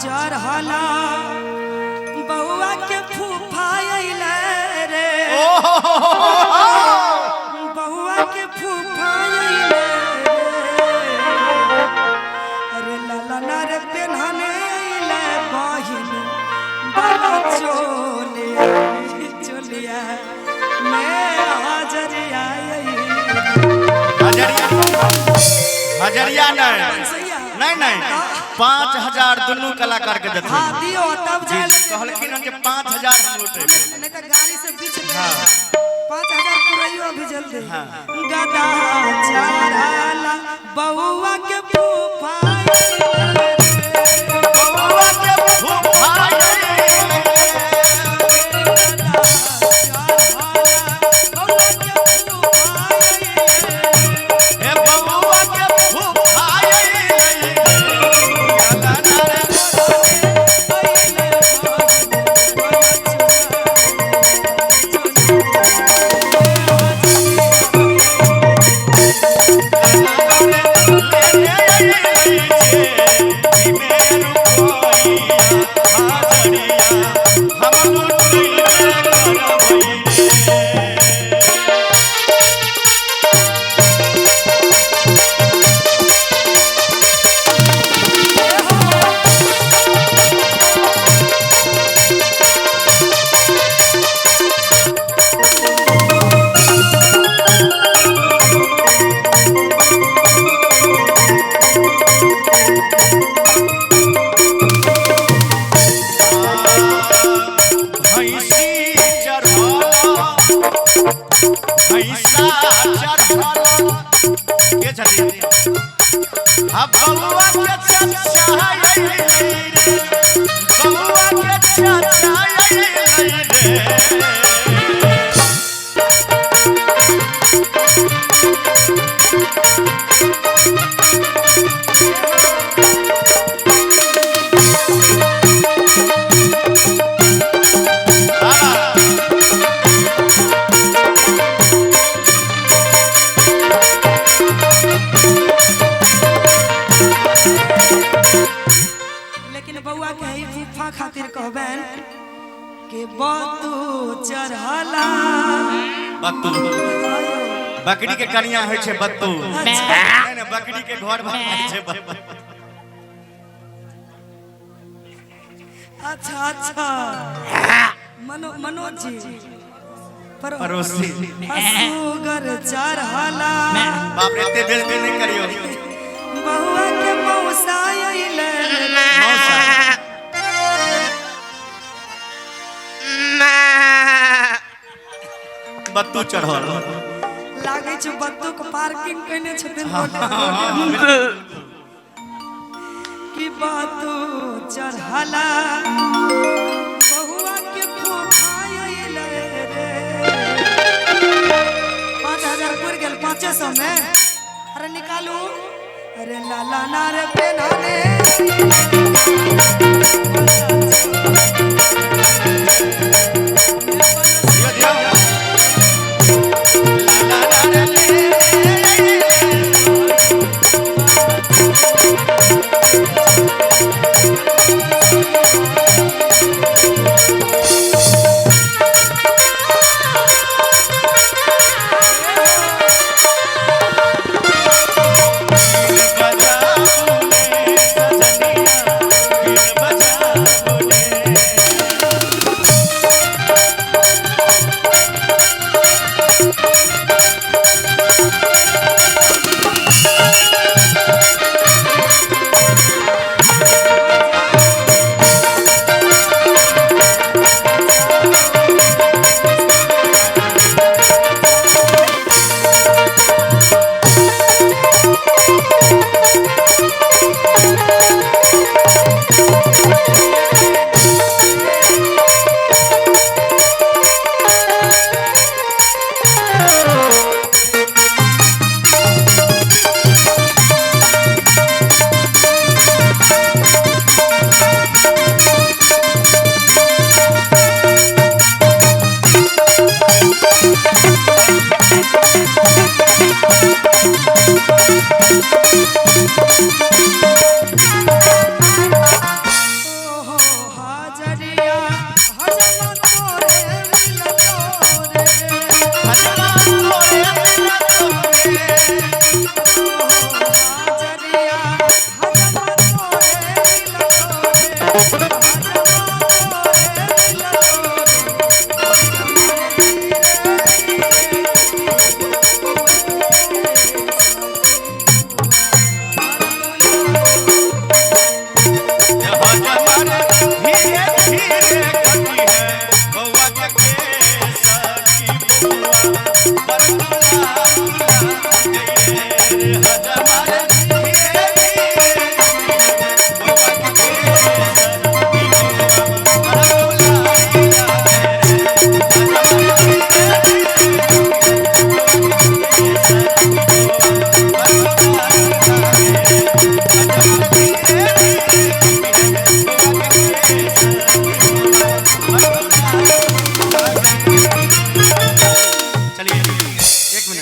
चढ़ला बउआ के फूफा अइले रे बउआ के फूफा अइले अरे लाला नारे पेन्हने अइले बहिन बाबा चोलिया मैं हजरिया हजरिया नहीं 5000 दोनों कलाकार के देते हां दियो तब जाए कहलखिन कि 5000 हम लूटे नहीं तो गाड़ी से बीच में 5000 पुरैयो अभी जल्दी गदा चढ़ला बउआ के फूफा बउआ के फूफा खातिर कहबेन के बतू चढ़ला बत्तू बकरी के कनिया होय छे बत्तू नहीं बकरी के घर में होय छे बत्तू अच्छा मनोज जी पड़ोसी सुगर चढ़ला बाप रे एते बेल नहीं करियो बउआ के मौसा अइले मौसा बत्तू चढ़ल लागे छ बत्तू को पार्किंग कने छथिन कि बत्तू चढ़ला बहुआ के फूफा अइले रे 5000 पुर गेल 500 में अरे निकालू अरे लाला नारे पेनाने हो जमारे